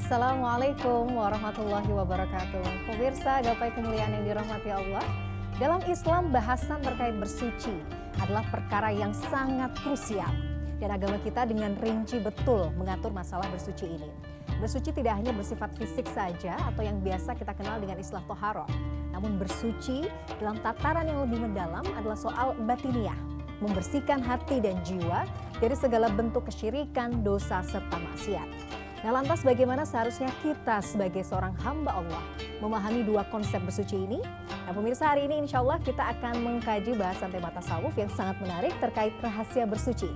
Assalamualaikum warahmatullahi wabarakatuh. Pemirsa gapai kemuliaan yang dirahmati Allah. Dalam Islam, bahasan terkait bersuci adalah perkara yang sangat krusial. Dan agama kita dengan rinci betul mengatur masalah bersuci ini. Bersuci tidak hanya bersifat fisik saja atau yang biasa kita kenal dengan istilah toharoh. Namun bersuci dalam tataran yang lebih mendalam adalah soal batiniah. Membersihkan hati dan jiwa dari segala bentuk kesyirikan, dosa, serta maksiat. Nah, lantas bagaimana seharusnya kita sebagai seorang hamba Allah memahami dua konsep bersuci ini? Nah, pemirsa, hari ini insya Allah kita akan mengkaji bahasan tema tasawuf yang sangat menarik terkait rahasia bersuci.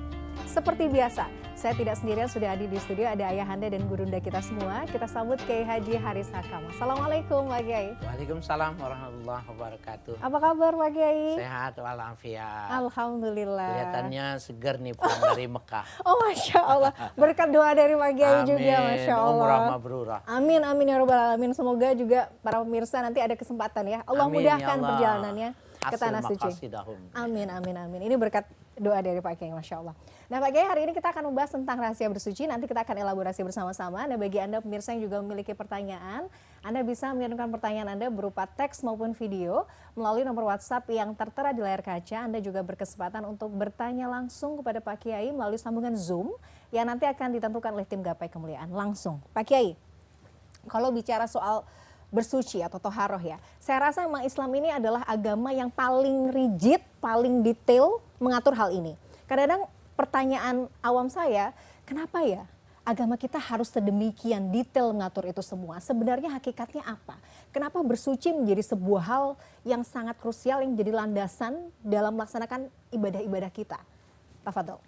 Seperti biasa, saya tidak sendirian, sudah hadir di studio, ada ayahanda dan gurunda kita semua. Kita sambut Kiai Haji Haris Hakam. Assalamualaikum Pak Kiai. Waalaikumsalam warahmatullahi wabarakatuh. Apa kabar Pak Kiai? Sehat walafiat. Alhamdulillah. Kelihatannya seger nih pulang dari Mekah. Oh, Masya Allah, berkat doa dari Pak Kiai juga, Masya Allah. Umrah mabrurah. Amin, amin ya Rabbal Alamin. Semoga juga para pemirsa nanti ada kesempatan ya. Allah Amin, mudahkan ya Allah. perjalanannya ke tanah suci. Maqasidahum. Amin, amin, amin. Ini berkat doa dari Pak Kiai, Masya Allah. Nah Pak Kiai, hari ini kita akan membahas tentang rahasia bersuci. Nanti kita akan elaborasi bersama-sama. Nah, bagi Anda pemirsa yang juga memiliki pertanyaan, Anda bisa mengirimkan pertanyaan Anda berupa teks maupun video melalui nomor WhatsApp yang tertera di layar kaca. Anda juga berkesempatan untuk bertanya langsung kepada Pak Kiai melalui sambungan Zoom yang nanti akan ditentukan oleh tim Gapai Kemuliaan langsung. Pak Kiai, kalau bicara soal bersuci atau toharoh ya, saya rasa memang Islam ini adalah agama yang paling rigid, paling detail mengatur hal ini. Kadang-kadang pertanyaan awam saya, kenapa ya agama kita harus sedemikian detail mengatur itu semua? Sebenarnya hakikatnya apa? Kenapa bersuci menjadi sebuah hal yang sangat krusial yang jadi landasan dalam melaksanakan ibadah-ibadah kita? Tafadhol.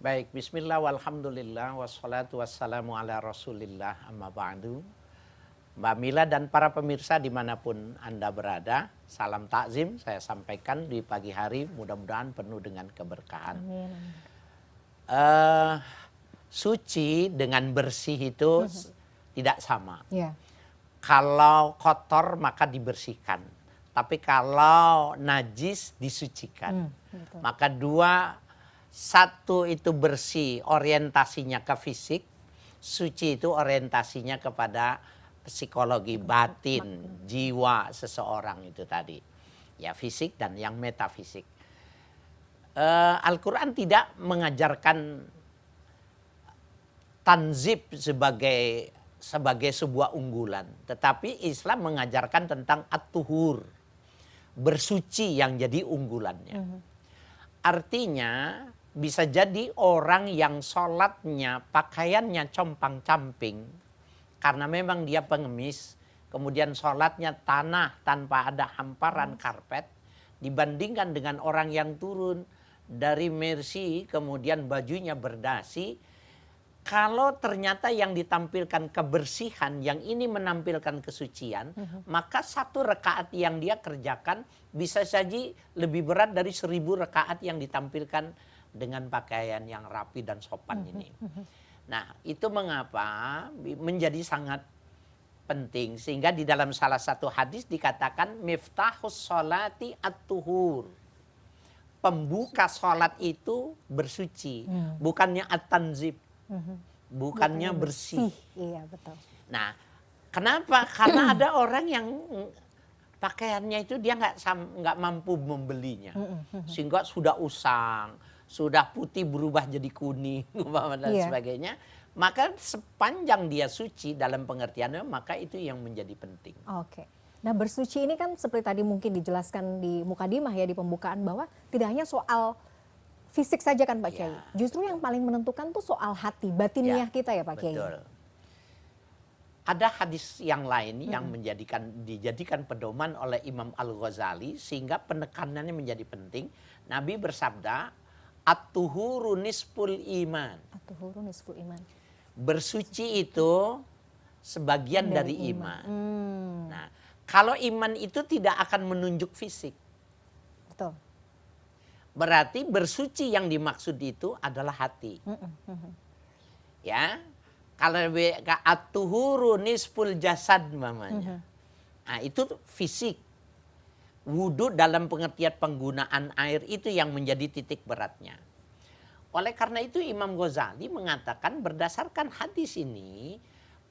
Baik, bismillah walhamdulillah wassalatu wassalamu ala rasulillah amma ba'du. Mbak Mila dan para pemirsa dimanapun Anda berada, salam takzim saya sampaikan di pagi hari, mudah-mudahan penuh dengan keberkahan. Amin. Suci dengan bersih itu tidak sama. Ya. Kalau kotor maka dibersihkan, tapi kalau najis disucikan. Betul. Maka satu itu bersih orientasinya ke fisik, suci itu orientasinya kepada psikologi batin, jiwa seseorang itu tadi. Ya, fisik dan yang metafisik. Al-Quran tidak mengajarkan tanzib sebagai sebuah unggulan. Tetapi Islam mengajarkan tentang at-tuhur, bersuci yang jadi unggulannya. Artinya bisa jadi orang yang sholatnya, pakaiannya compang-camping, karena memang dia pengemis, kemudian sholatnya tanah tanpa ada hamparan karpet, dibandingkan dengan orang yang turun dari Mercy, kemudian bajunya berdasi. Kalau ternyata yang ditampilkan kebersihan, yang ini menampilkan kesucian, maka satu rakaat yang dia kerjakan bisa saja lebih berat dari 1000 rakaat yang ditampilkan dengan pakaian yang rapi dan sopan ini. Nah, itu mengapa menjadi sangat penting. Sehingga di dalam salah satu hadis dikatakan miftahus sholati at-tuhur. Pembuka sholat itu bersuci. Bukannya at-tanzib. Bukannya bersih. Iya, betul. Nah, kenapa? Karena ada orang yang pakaiannya itu dia nggak mampu membelinya. Sehingga sudah usang, sudah putih berubah jadi kuning dan sebagainya, maka sepanjang dia suci dalam pengertiannya, maka itu yang menjadi penting. Oke. Nah, bersuci ini kan seperti tadi mungkin dijelaskan di mukadimah ya, di pembukaan, bahwa tidak hanya soal fisik saja kan Pak Kiai. Justru yang paling menentukan tuh soal hati, batiniah kita ya Pak Kiai. Betul. Ada hadis yang lain yang dijadikan pedoman oleh Imam Al-Ghazali sehingga penekanannya menjadi penting. Nabi bersabda, at-tuhuru nisful iman. At-tuhuru nisful iman. Bersuci itu sebagian dari iman. Nah, kalau iman itu tidak akan menunjuk fisik. Betul. Berarti bersuci yang dimaksud itu adalah hati. Ya. Kalau at-tuhuru nisful jasad namanya. Nah, itu fisik. Wudhu dalam pengertian penggunaan air itu yang menjadi titik beratnya. Oleh karena itu Imam Ghazali mengatakan berdasarkan hadis ini,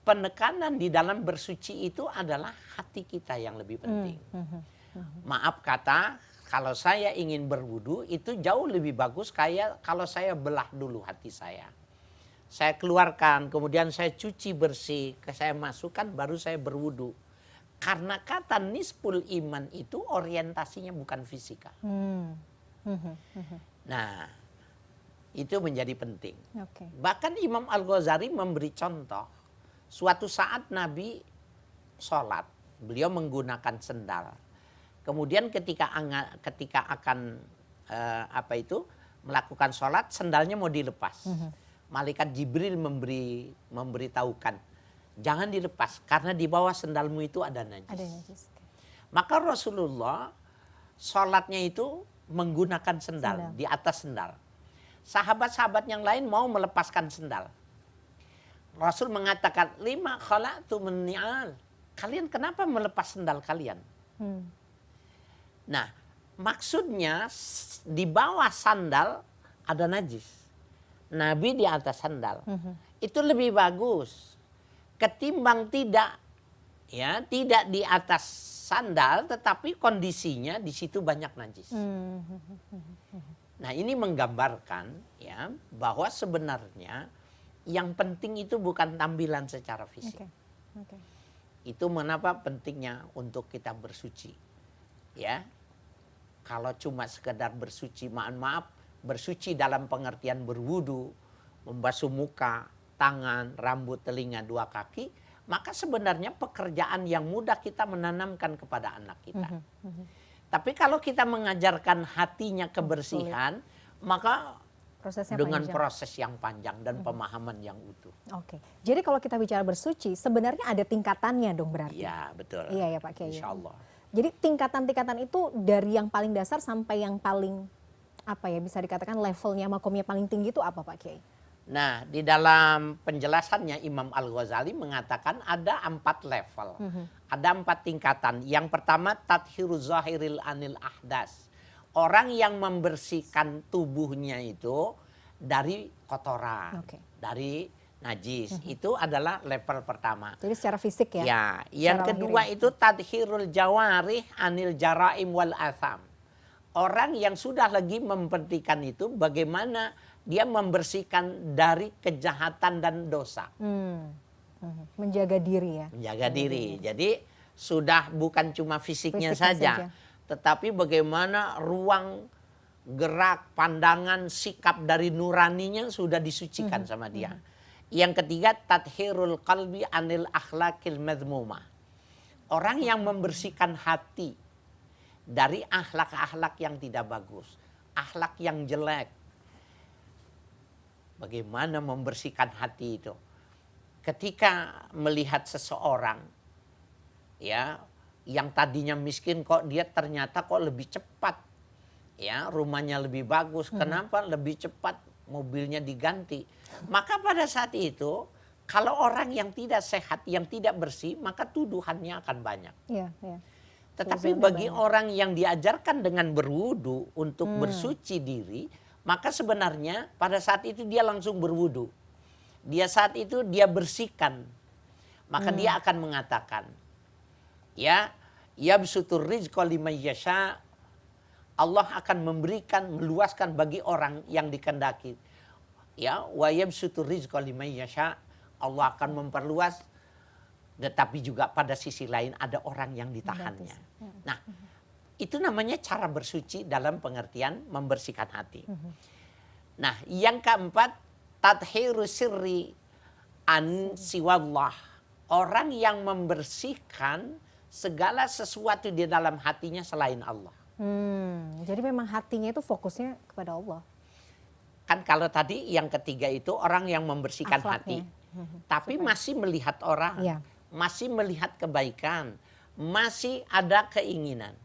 penekanan di dalam bersuci itu adalah hati kita yang lebih penting. Maaf kata, kalau saya ingin berwudu itu jauh lebih bagus kayak kalau saya belah dulu hati saya. Saya keluarkan, kemudian saya cuci bersih, saya masukkan, baru saya berwudu. Karena kata nisful iman itu orientasinya bukan fisika. Nah, itu menjadi penting. Okay. Bahkan Imam Al-Ghazali memberi contoh, suatu saat Nabi sholat, beliau menggunakan sendal. Kemudian ketika akan melakukan sholat, sendalnya mau dilepas. Malaikat Jibril memberitahukan, jangan dilepas karena di bawah sendalmu itu ada najis. Ada najis. Maka Rasulullah sholatnya itu menggunakan sendal di atas sendal. Sahabat-sahabat yang lain mau melepaskan sendal. Rasul mengatakan, lima khala'tumun ni'al. Kalian kenapa melepas sendal kalian? Nah, maksudnya di bawah sandal ada najis. Nabi di atas sandal. Itu lebih bagus ketimbang tidak di atas sandal tetapi kondisinya di situ banyak najis. Nah, ini menggambarkan ya bahwa sebenarnya yang penting itu bukan tampilan secara fisik. Itu mengapa pentingnya untuk kita bersuci. Ya, kalau cuma sekedar bersuci, maaf, bersuci dalam pengertian berwudu, membasuh muka, tangan, rambut, telinga, dua kaki, maka sebenarnya pekerjaan yang mudah kita menanamkan kepada anak kita. Tapi kalau kita mengajarkan hatinya kebersihan, maka prosesnya dengan panjang. proses yang panjang dan pemahaman yang utuh. Oke, jadi kalau kita bicara bersuci, sebenarnya ada tingkatannya dong berarti? Iya, betul. Iya ya Pak Kiai. Insya Allah. Jadi tingkatan-tingkatan itu dari yang paling dasar sampai yang paling bisa dikatakan levelnya, makomnya paling tinggi itu apa Pak Kiai? Nah, di dalam penjelasannya Imam Al-Ghazali mengatakan ada 4 level. Ada 4 tingkatan. Yang pertama, tathhiru zahiril anil ahdas. Orang yang membersihkan tubuhnya itu dari kotoran, dari najis. Itu adalah level pertama. Jadi secara fisik ya? Ya, yang kedua itu tathhirul jawarih anil jaraim wal atham. Orang yang sudah lagi memperhatikan itu bagaimana dia membersihkan dari kejahatan dan dosa. Menjaga diri ya? Menjaga diri. Jadi sudah bukan cuma fisiknya saja, tetapi bagaimana ruang gerak, pandangan, sikap dari nuraninya sudah disucikan sama dia. Yang ketiga, tathhirul qalbi anil akhlaqil madhmumah. Orang yang membersihkan hati dari akhlak-akhlak yang tidak bagus, akhlak yang jelek. Bagaimana membersihkan hati itu? Ketika melihat seseorang ya yang tadinya miskin kok dia ternyata kok lebih cepat. Ya, rumahnya lebih bagus. Kenapa lebih cepat mobilnya diganti? Maka pada saat itu kalau orang yang tidak sehat, yang tidak bersih, maka tuduhannya akan banyak. Tetapi bagi orang yang diajarkan dengan berwudu untuk bersuci diri, maka sebenarnya pada saat itu dia langsung berwudu. Dia saat itu dia bersihkan. Maka dia akan mengatakan, ya yabsutur rizqa liman yasha. Allah akan memberikan, meluaskan bagi orang yang dikehendaki. Ya, wa yabsutur rizqa liman yasha. Allah akan memperluas, tetapi juga pada sisi lain ada orang yang ditahannya. Nah, itu namanya cara bersuci dalam pengertian membersihkan hati. Nah, yang keempat, tathhiru sirri an siwallah. Orang yang membersihkan segala sesuatu di dalam hatinya selain Allah. Jadi memang hatinya itu fokusnya kepada Allah. Kan kalau tadi yang ketiga itu orang yang membersihkan hati. Tapi masih melihat orang. Masih melihat kebaikan. Masih ada keinginan.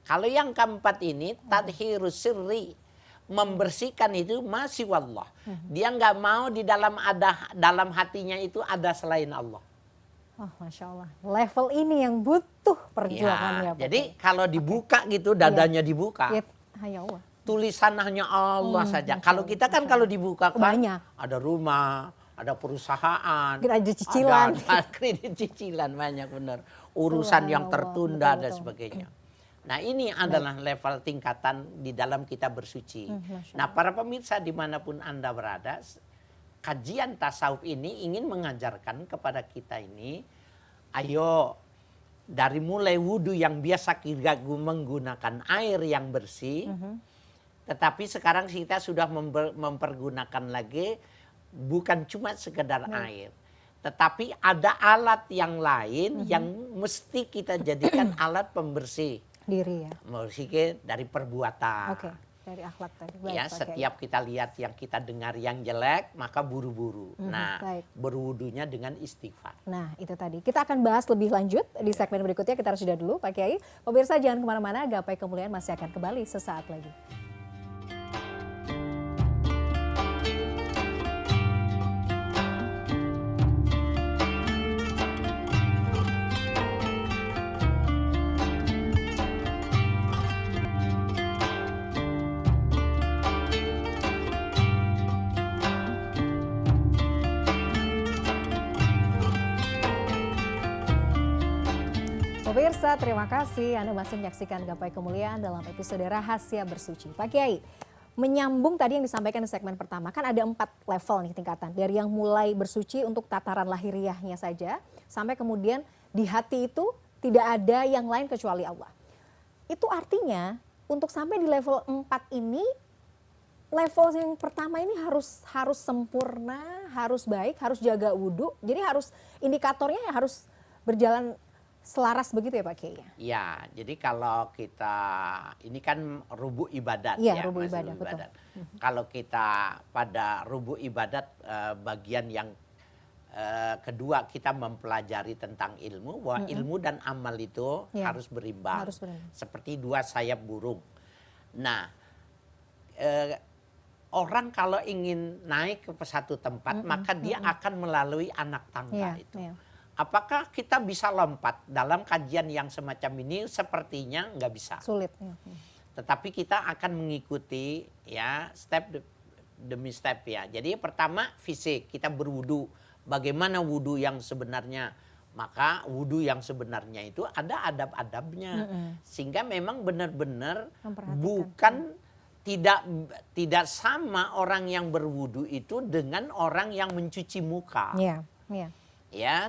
Kalau yang keempat ini, tathhiru sirri. Membersihkan itu masih wallah. Dia nggak mau di dalam hatinya itu ada selain Allah. Oh, Masya Allah. Level ini yang butuh perjuangan ya Pak. Jadi kalau dibuka gitu, dadanya dibuka. Ya Allah. Tulisan hanya Allah saja. Kalau kita kan kalau dibuka kan ada rumah, ada perusahaan, Kredit cicilan. ada kredit cicilan banyak benar. Urusan yang tertunda dan betul. sebagainya. Nah ini adalah level tingkatan di dalam kita bersuci. Masya Nah para pemirsa dimanapun Anda berada, kajian tasawuf ini ingin mengajarkan kepada kita ini, ayo dari mulai wudhu yang biasa kita menggunakan air yang bersih, tetapi sekarang kita sudah mempergunakan lagi bukan cuma sekedar air. Tetapi ada alat yang lain yang mesti kita jadikan alat pembersih. Diri ya. Membersihkan dari perbuatan. Oke, dari akhlak tadi. Baik, Ya, Pak Kiai. setiap kita lihat yang kita dengar yang jelek, maka buru-buru. Nah, baik. berwudunya dengan istighfar. Nah, itu tadi. Kita akan bahas lebih lanjut di segmen berikutnya. Kita harus jeda dulu, Pak Kiai. Pemirsa jangan kemana-mana, Gapai Kemuliaan masih akan kembali sesaat lagi. Pemirsa, terima kasih Anda masih menyaksikan Gapai Kemuliaan dalam episode Rahasia Bersuci. Pak Kiai, menyambung tadi yang disampaikan di segmen pertama, kan ada 4 level nih tingkatan. Dari yang mulai bersuci untuk tataran lahiriahnya saja, sampai kemudian di hati itu tidak ada yang lain kecuali Allah. Itu artinya untuk sampai di level 4 ini, level yang pertama ini harus sempurna, harus baik, harus jaga wudhu. Jadi harus indikatornya harus berjalan selaras begitu ya Pak Kiai? Ya, jadi kalau kita, ini kan rubuh ibadat ya. ya. Rubuh masih ibadah, betul. Kalau kita pada rubuh ibadat bagian yang kedua kita mempelajari tentang ilmu, bahwa ilmu dan amal itu harus berimbang. Harus berimbang. Seperti 2 sayap burung. Nah, orang kalau ingin naik ke satu tempat, maka dia akan melalui anak tangga itu. Apakah kita bisa lompat dalam kajian yang semacam ini? Sepertinya nggak bisa. Sulit. Tetapi kita akan mengikuti ya step demi step ya. Jadi pertama fisik, kita berwudu. Bagaimana wudu yang sebenarnya? Maka wudu yang sebenarnya itu ada adab-adabnya. Sehingga memang benar-benar bukan tidak sama orang yang berwudu itu dengan orang yang mencuci muka. Iya. Ya,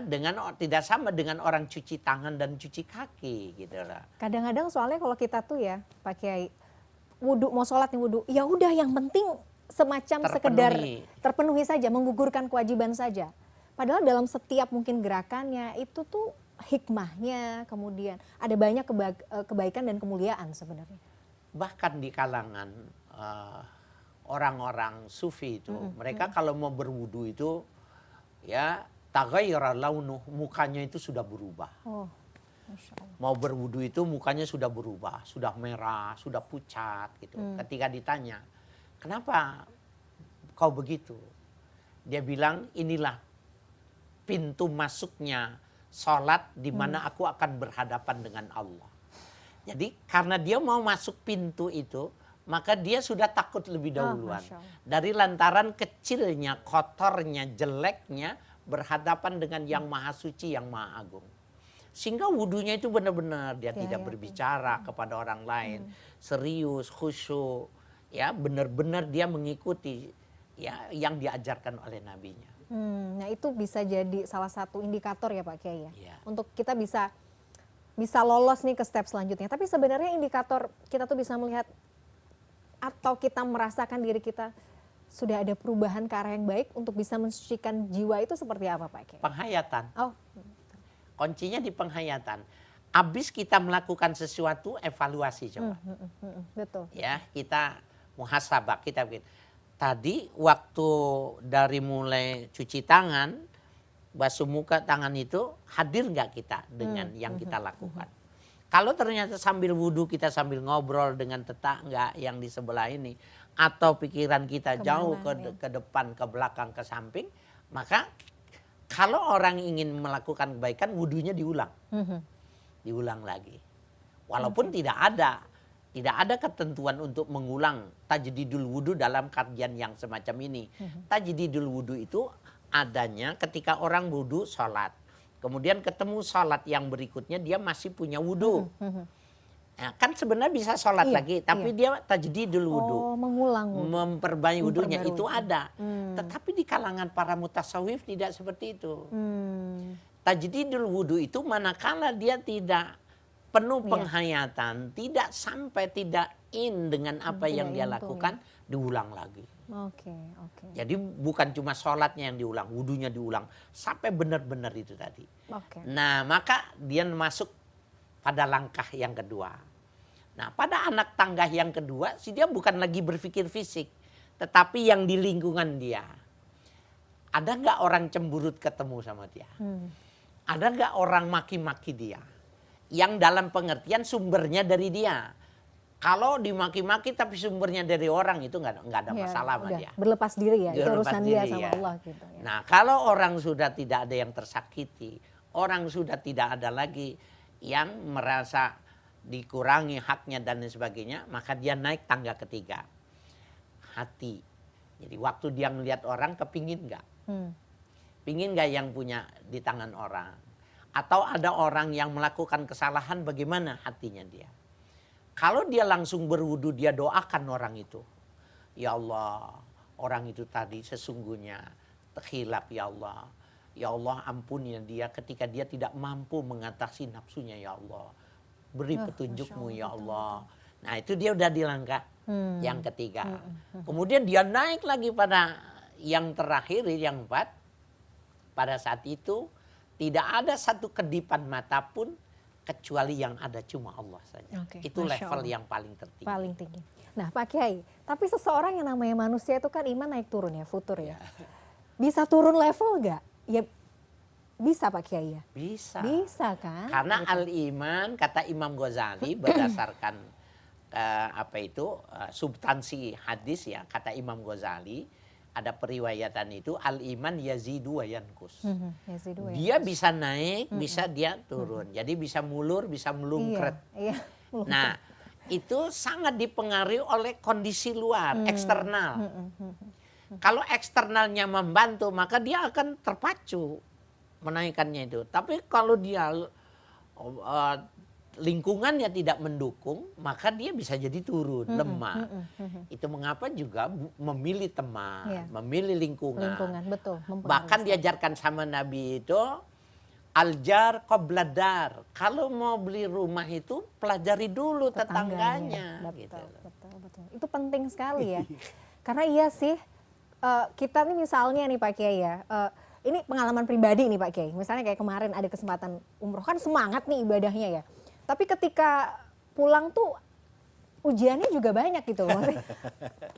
tidak sama dengan orang cuci tangan dan cuci kaki gitu lah. Kadang-kadang soalnya kalau kita tuh ya Pak Kiai, wudhu mau sholat nih wudhu, ya udah yang penting semacam sekedar terpenuhi saja, menggugurkan kewajiban saja. Padahal dalam setiap mungkin gerakannya itu tuh hikmahnya, kemudian ada banyak kebaikan dan kemuliaan sebenarnya. Bahkan di kalangan orang-orang sufi itu, mereka kalau mau berwudu itu ya taghayyara launuh, mukanya itu sudah berubah. Oh, Masya Allah. Mau berwudu itu mukanya sudah berubah, sudah merah, sudah pucat gitu. Ketika ditanya, kenapa kau begitu? Dia bilang, inilah pintu masuknya sholat di mana aku akan berhadapan dengan Allah. Jadi karena dia mau masuk pintu itu, maka dia sudah takut lebih dahuluan. Dari lantaran kecilnya, kotornya, jeleknya, berhadapan dengan yang maha suci, yang maha agung. Sehingga wudunya itu benar-benar dia tidak berbicara kepada orang lain, serius, khusyuk, ya benar-benar dia mengikuti ya yang diajarkan oleh nabinya. Nah itu bisa jadi salah satu indikator ya Pak Kiai Ya. untuk kita bisa lolos nih ke step selanjutnya. Tapi sebenarnya indikator kita tuh bisa melihat atau kita merasakan diri kita sudah ada perubahan ke arah yang baik untuk bisa mensucikan jiwa itu seperti apa Pak Kiai? Penghayatan. Oh. Kuncinya di penghayatan. Habis kita melakukan sesuatu, evaluasi coba. Betul. Ya, kita muhasabah, kita tadi waktu dari mulai cuci tangan, basuh muka tangan itu hadir nggak kita dengan yang kita lakukan? Kalau ternyata sambil wudhu kita sambil ngobrol dengan tetangga yang di sebelah ini, atau pikiran kita jauh ke depan, ke belakang, ke samping, maka kalau orang ingin melakukan kebaikan, wudhunya diulang. Diulang lagi. Walaupun tidak ada ketentuan untuk mengulang tajdidul wudhu dalam kajian yang semacam ini. Tajdidul wudhu itu adanya ketika orang wudhu sholat. Kemudian ketemu sholat yang berikutnya dia masih punya wudhu. Nah, kan sebenarnya bisa sholat lagi, tapi dia tajdidul wudhu. Oh, mengulang wudhu. Memperbaiki wudhunya Memperbarui itu wudhu. ada. Tetapi di kalangan para mutasawif tidak seperti itu. Tajdidul wudhu itu manakala dia tidak penuh penghayatan, tidak sampai tidak in dengan apa yang dia lakukan, diulang lagi. Oke. Jadi bukan cuma sholatnya yang diulang, wudhunya diulang sampai benar-benar itu tadi. Nah, maka dia masuk pada langkah yang kedua. Nah, pada anak tangga yang kedua, dia bukan lagi berpikir fisik, tetapi yang di lingkungan dia. Ada nggak orang cemburut ketemu sama dia? Ada nggak orang maki-maki dia? Yang dalam pengertian sumbernya dari dia. Kalau dimaki-maki tapi sumbernya dari orang itu nggak ada masalah sama dia. Berlepas diri ya, itu urusan dia sama ya. Allah gitu. Ya. Nah, kalau orang sudah tidak ada yang tersakiti, orang sudah tidak ada lagi yang merasa dikurangi haknya dan lain sebagainya, maka dia naik tangga ketiga. Hati. Jadi waktu dia melihat orang, kepingin nggak? Pingin nggak yang punya di tangan orang? Atau ada orang yang melakukan kesalahan, bagaimana hatinya dia? Kalau dia langsung berwudu, dia doakan orang itu. Ya Allah, orang itu tadi sesungguhnya terkhilaf ya Allah. Ya Allah, ampuni dia ketika dia tidak mampu mengatasi nafsunya ya Allah. Beri petunjukmu ya Allah. Nah, itu dia udah di langkah yang ketiga. Kemudian dia naik lagi pada yang terakhir, yang 4. Pada saat itu tidak ada satu kedipan mata pun kecuali yang ada cuma Allah saja. Itu level yang paling tertinggi. Paling tinggi. Nah, Pak Kiai, tapi seseorang yang namanya manusia itu kan iman naik turun ya, futur ya. Bisa turun level nggak? Ya bisa Pak Kiai ya? Bisa. Bisa kan? Karena al-iman kata Imam Ghazali berdasarkan substansi hadis ya, kata Imam Ghazali ada periwayatan itu al-iman yazidu wa yankus. Dia bisa naik, bisa dia turun. Jadi bisa mulur, bisa melungkret. Iya. Nah, itu sangat dipengaruhi oleh kondisi luar, eksternal. Kalau eksternalnya membantu, maka dia akan terpacu menaikkannya itu. Tapi kalau dia lingkungannya tidak mendukung, maka dia bisa jadi turun, lemah. Itu mengapa juga memilih teman, memilih lingkungan. Betul. Bahkan diajarkan sama Nabi itu, aljar qobladar. Kalau mau beli rumah itu pelajari dulu tetangganya. Betul. Itu penting sekali ya. Karena iya sih, kita nih misalnya nih Pak Kiai ya, ini pengalaman pribadi nih Pak Kiai. Misalnya kayak kemarin ada kesempatan umroh, kan semangat nih ibadahnya ya. Tapi ketika pulang tuh ujiannya juga banyak gitu loh.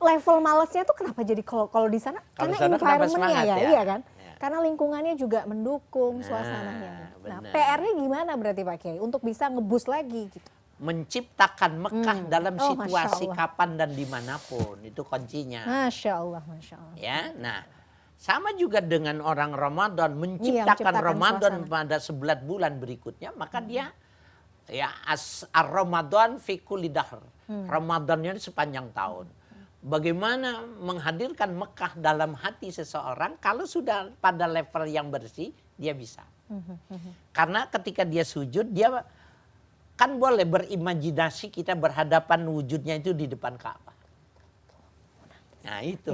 Level malesnya tuh kenapa jadi kalau di sana? Karena environment-nya ya, iya kan? Karena lingkungannya juga mendukung suasananya. Nah, PR-nya gimana berarti Pak Kiai untuk bisa ngeboost lagi gitu? Menciptakan Mekah dalam situasi kapan dan dimanapun, itu kuncinya. Masya Allah. Ya, nah sama juga dengan orang Ramadan, menciptakan Ramadan suasana pada 11 bulan berikutnya, maka dia ya ar-Ramadan fi kulli dahr. Ramadannya sepanjang tahun. Bagaimana menghadirkan Mekah dalam hati seseorang kalau sudah pada level yang bersih, dia bisa. Karena ketika dia sujud, dia kan boleh berimajinasi kita berhadapan wujudnya itu di depan Ka'bah. Nah itu.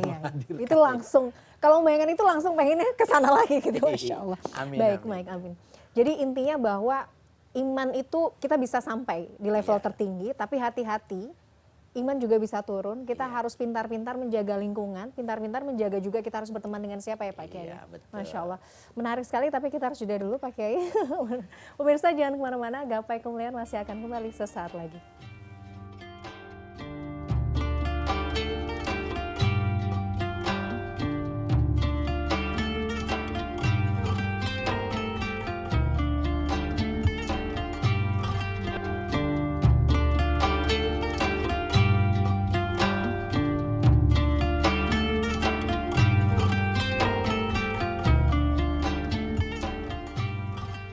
Itu langsung, kalau membayangkan itu langsung pengennya ke sana lagi gitu. Masya Allah. Amin. Amin. Jadi intinya bahwa iman itu kita bisa sampai di level tertinggi, tapi hati-hati, iman juga bisa turun. Kita harus pintar-pintar menjaga lingkungan, pintar-pintar menjaga juga kita harus berteman dengan siapa ya Pak Kiai. Masya Allah. Menarik sekali, tapi kita harus jeda dulu Pak Kiai. Pemirsa jangan kemana-mana, Gapai Kemuliaan masih akan kembali sesaat lagi.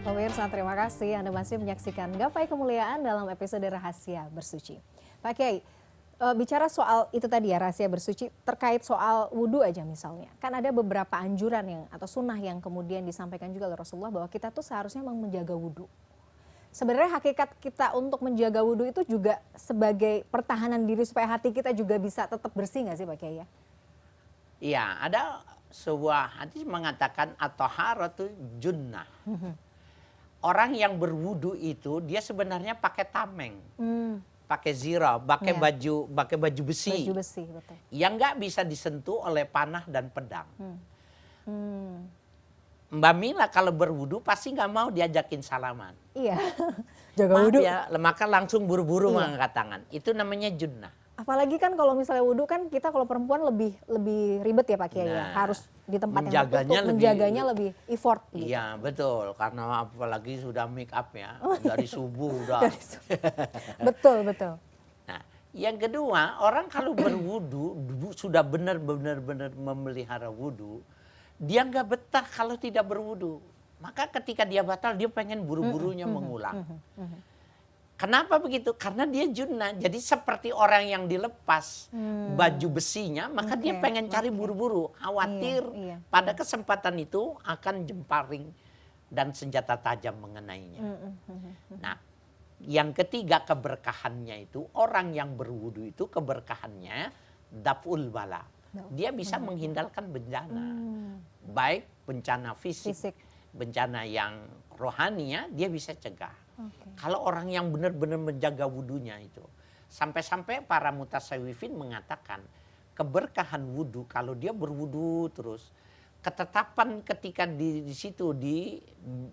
Pemirsa, terima kasih Anda masih menyaksikan Gapai Kemuliaan dalam episode Rahasia Bersuci. Pak Kiai, bicara soal itu tadi ya, rahasia bersuci, terkait soal wudhu aja misalnya. Kan ada beberapa anjuran yang atau sunnah yang kemudian disampaikan juga oleh Rasulullah bahwa kita tuh seharusnya memang menjaga wudhu. Sebenarnya hakikat kita untuk menjaga wudhu itu juga sebagai pertahanan diri supaya hati kita juga bisa tetap bersih nggak sih Pak Kiai? Iya, ada sebuah hadis mengatakan at-taharatu junnah. Orang yang berwudu itu dia sebenarnya pakai tameng, pakai zirah, pakai Iya. baju besi, Baju besi, betul. yang nggak bisa disentuh oleh panah dan pedang. Hmm. Mbak Mila kalau berwudu pasti nggak mau diajakin salaman. Iya, jaga Maaf wudhu. ya, maka langsung buru-buru Iya. mengangkat tangan. Itu namanya junnah. Apalagi kan kalau misalnya wudhu kan kita kalau perempuan lebih ribet ya Pak Kiai ya. Nah, Harus di tempat yang menjaganya tertutup, lebih- menjaganya lebih effort. Gitu. Iya betul, karena apalagi sudah make up ya, dari subuh udah. Betul, betul. Nah, yang kedua, orang kalau berwudu sudah benar-benar memelihara wudu, dia nggak betah kalau tidak berwudu. Maka ketika dia batal, dia pengen buru-burunya mengulang. Kenapa begitu? Karena dia junnah. Jadi seperti orang yang dilepas baju besinya, maka dia Oke, pengen cari oke. buru-buru. Khawatir Iya, pada kesempatan itu akan jemparing dan senjata tajam mengenainya. Nah, yang ketiga keberkahannya itu, orang yang berwudu itu keberkahannya daf'ul bala. Dia bisa menghindarkan bencana. Baik bencana fisik, Fisik. bencana yang rohaninya dia bisa cegah. Oke. Kalau orang yang benar-benar menjaga wudunya itu. Sampai-sampai para mutasawwifin mengatakan keberkahan wudu kalau dia berwudu terus. Ketetapan ketika di situ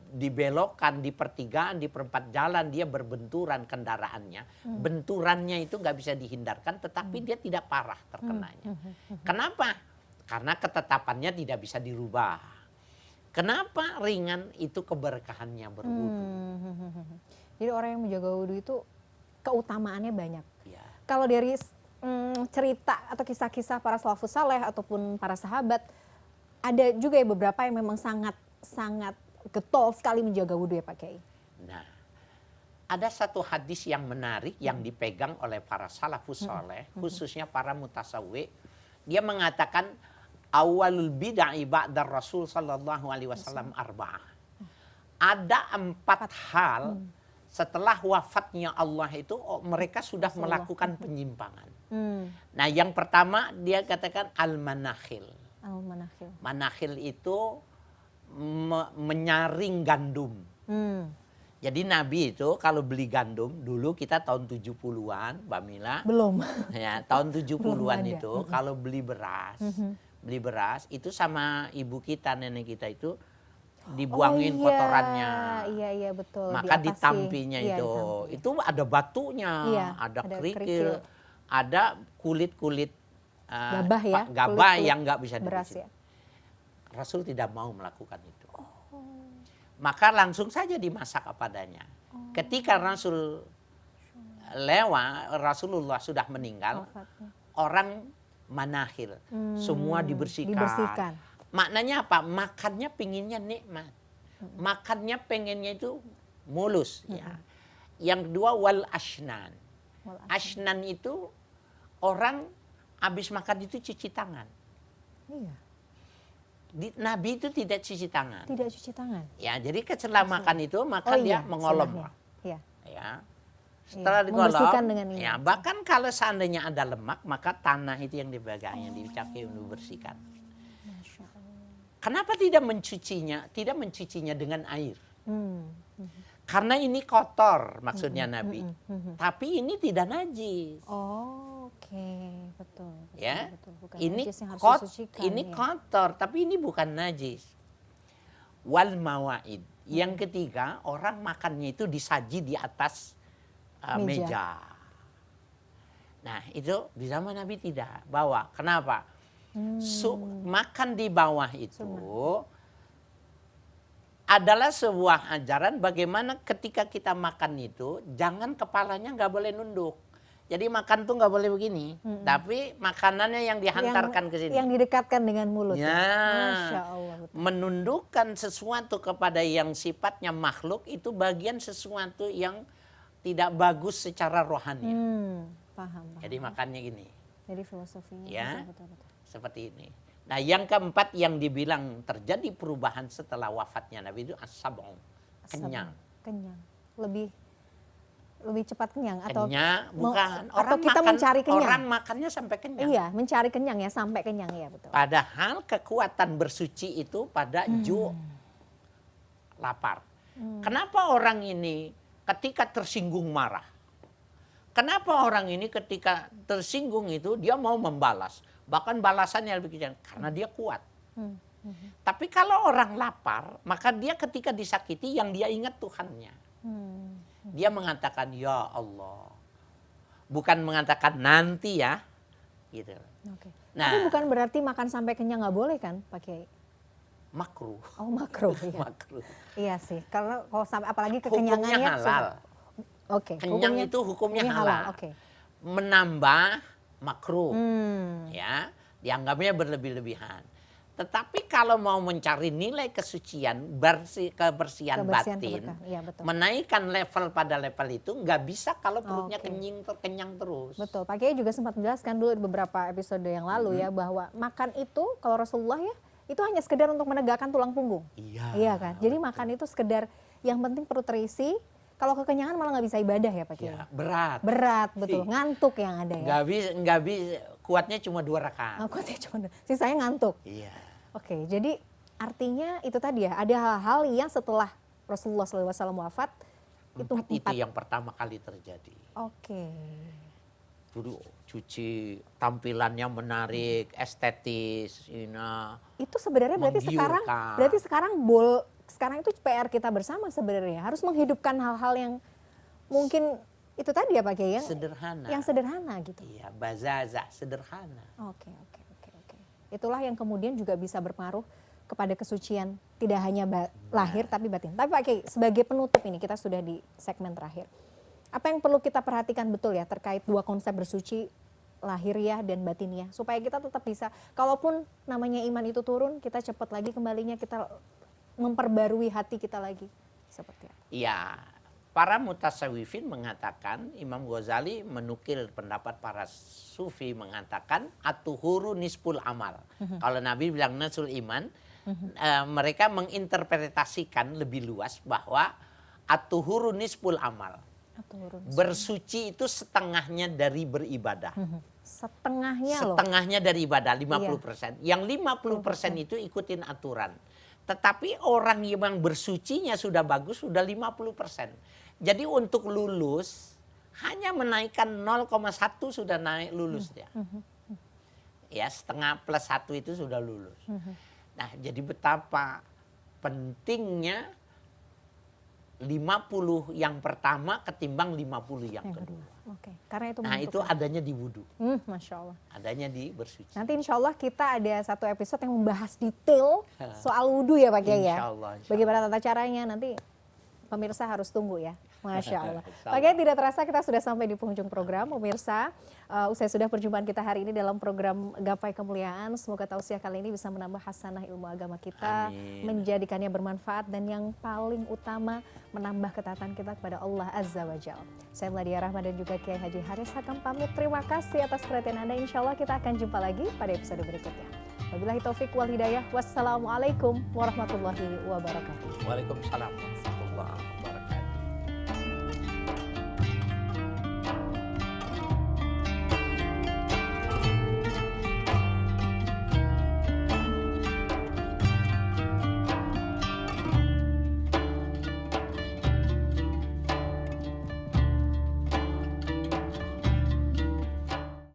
dibelokkan di pertigaan, di perempat jalan dia berbenturan kendaraannya. Benturannya itu nggak bisa dihindarkan tetapi dia tidak parah terkenanya. Kenapa? Karena ketetapannya tidak bisa dirubah. Kenapa ringan? Itu keberkahannya berwudu. Jadi orang yang menjaga wudhu itu keutamaannya banyak. Ya. Kalau dari cerita atau kisah-kisah para salafus saleh ataupun para sahabat, ada juga ya beberapa yang memang sangat getol sekali menjaga wudhu ya Pak Kiai. Nah, ada satu hadis yang menarik yang dipegang oleh para salafus saleh, khususnya para mutasawwi. Dia mengatakan awalul bid'ah ba'da Rasul sallallahu alaihi wasallam arba'ah. Ada 4 hal setelah wafatnya Allah itu mereka sudah melakukan penyimpangan. Nah, yang pertama dia katakan al-manakhil. Al-manakhil. Manakhil itu menyaring gandum. Jadi Nabi itu kalau beli gandum, dulu kita tahun 70-an, Mbak Mila. Belum. Ya, tahun 70-an Belum ada. itu kalau beli beras itu sama ibu kita, nenek kita itu dibuangin kotorannya. Iya betul. Maka Diatasi. ditampinya Iya, itu. ditampi. Itu ada batunya, Iya, ada ada kerikil, kerikil. ada kulit-kulit Gabah ya, gabah kulit-kulit yang nggak bisa beras dibikin. ya. Rasul tidak mau melakukan itu. Maka langsung saja dimasak apa adanya. Ketika Rasul Rasulullah sudah meninggal, Wafatnya. orang manahil, semua dibersihkan. Maknanya apa? Makannya pinginnya nikmat. Makannya pengennya itu mulus. Ya. Yang kedua wal ashnan. Ashnan itu orang habis makan itu cuci tangan. Iya. Nabi itu tidak cuci tangan. Tidak cuci tangan. Ya, jadi setelah makan itu maka dia mengolom. sunnahnya. Iya. Ya. Setelah membersihkan digolong, dengan ini. ya bahkan kalau seandainya ada lemak maka tanah itu yang dipegangnya dicakai untuk bersihkan. Masya Allah. Kenapa tidak mencucinya? Tidak mencucinya dengan air. Karena ini kotor maksudnya Nabi. Tapi ini tidak najis. Oh, oke, betul. Ya, betul. Bukan ini najis yang harus disucikan, ya. kotor, tapi ini bukan najis. Wal mawaid. Yang ketiga, orang makannya itu disaji di atas meja. Nah, itu di zaman Nabi tidak bawa. Kenapa? Makan di bawah itu adalah sebuah ajaran bagaimana ketika kita makan itu jangan kepalanya nggak boleh nunduk. Jadi makan tuh nggak boleh begini, tapi makanannya yang dihantarkan ke sini. Yang didekatkan dengan mulut. Ya, Masya Allah. Betul. menundukkan sesuatu kepada yang sifatnya makhluk itu bagian sesuatu yang tidak bagus secara rohani. Paham. Jadi makannya gini. Jadi filosofinya. Ya. Betul. Seperti ini. Nah, yang keempat yang dibilang terjadi perubahan setelah wafatnya Nabi itu as-sab'u, kenyang. Kenyang. Lebih cepat kenyang atau Kenyang, bukan. atau kita mencari kenyang. Orang makannya sampai kenyang. Iya, mencari kenyang ya, sampai kenyang ya, betul. Padahal kekuatan bersuci itu pada lapar. Kenapa orang ini ketika tersinggung marah? Kenapa orang ini ketika tersinggung itu dia mau membalas? Bahkan balasannya lebih kejam karena dia kuat. Tapi kalau orang lapar, maka dia ketika disakiti yang dia ingat Tuhannya. Dia mengatakan ya Allah. Bukan mengatakan nanti ya. Gitu. Oke. Nah, tapi bukan berarti makan sampai kenyang nggak boleh kan, Pak Kiai? makruh. Oh, makruh ya. Makruh. Iya sih. Karena kalau sampai apalagi Hukumnya kekenyangannya halal. Oke. Kenyang itu hukumnya ini halal. Oke. Menambah makruh. Hmm. Ya, dianggapnya berlebih-lebihan. Tetapi kalau mau mencari nilai kesucian, kebersihan batin, keberkahan. Iya, betul. menaikkan level pada level itu nggak bisa kalau perutnya Oke. kenyang terus. Betul. Pak Kiai juga sempat menjelaskan dulu di beberapa episode yang lalu ya bahwa makan itu kalau Rasulullah ya itu hanya sekedar untuk menegakkan tulang punggung. Iya. Iya kan. Jadi makan itu sekedar yang penting perut terisi. Kalau kekenyangan malah nggak bisa ibadah ya Pak Kiai. Ya, berat. Berat betul. Ngantuk yang ada ya. Nggak bisa. Kuatnya cuma 2 rakaat. Kuatnya cuma sisanya ngantuk. Iya. Oke, jadi artinya itu tadi ya, ada hal-hal yang setelah Rasulullah SAW wafat, Itu yang pertama kali terjadi. Oke. Dulu cuci, tampilannya menarik, estetis, Itu sebenarnya berarti sekarang itu PR kita bersama sebenarnya, harus menghidupkan hal-hal yang mungkin itu tadi ya Pak Kiai, sederhana. Yang sederhana gitu. Iya, bazazah, sederhana. Oke. Itulah yang kemudian juga bisa berpengaruh kepada kesucian tidak hanya lahir tapi batin. Tapi Pak Kiai, sebagai penutup ini kita sudah di segmen terakhir. Apa yang perlu kita perhatikan betul ya terkait dua konsep bersuci, lahiriah dan batiniah, supaya kita tetap bisa, kalaupun namanya iman itu turun, kita cepat lagi kembalinya, kita memperbarui hati kita lagi. Seperti apa? Iya. Para mutasawwifin mengatakan, Imam Ghazali menukil pendapat para sufi mengatakan atuhuru nisful amal. Kalau Nabi bilang nasul iman, mereka menginterpretasikan lebih luas bahwa atuhuru nisful amal. Bersuci itu setengahnya dari beribadah. Setengahnya dari ibadah, 50%. Yang 50% itu ikutin aturan. Tetapi orang yang bersucinya sudah bagus, sudah 50%. Jadi untuk lulus, hanya menaikkan 0,1 sudah naik lulus dia. Ya, setengah plus 1 itu sudah lulus. Nah, jadi betapa pentingnya 50 yang pertama ketimbang 50 yang kedua. Oke. Karena itu itu adanya di wudu. Masya Allah. Adanya di bersuci. Nanti insya Allah kita ada satu episode yang membahas detail soal wudu ya Pak Kiai ya. Insya Allah. Bagaimana tata caranya nanti pemirsa harus tunggu ya. Masya Allah. Pak Kiai, tidak terasa kita sudah sampai di penghujung program. Pemirsa, usai sudah perjumpaan kita hari ini dalam program Gapai Kemuliaan. Semoga tausiah kali ini bisa menambah hasanah ilmu agama kita. Amin. Menjadikannya bermanfaat dan yang paling utama menambah ketaatan kita kepada Allah Azza wa Jalla. Saya Meladia Rahma dan juga Kiai Haji Haris Hakam pamit. Terima kasih atas perhatian Anda. Insya Allah kita akan jumpa lagi pada episode berikutnya. Wabillahi taufik wal hidayah. Wassalamualaikum warahmatullahi wabarakatuh. Waalaikumsalam warahmatullahi wabarakatuh.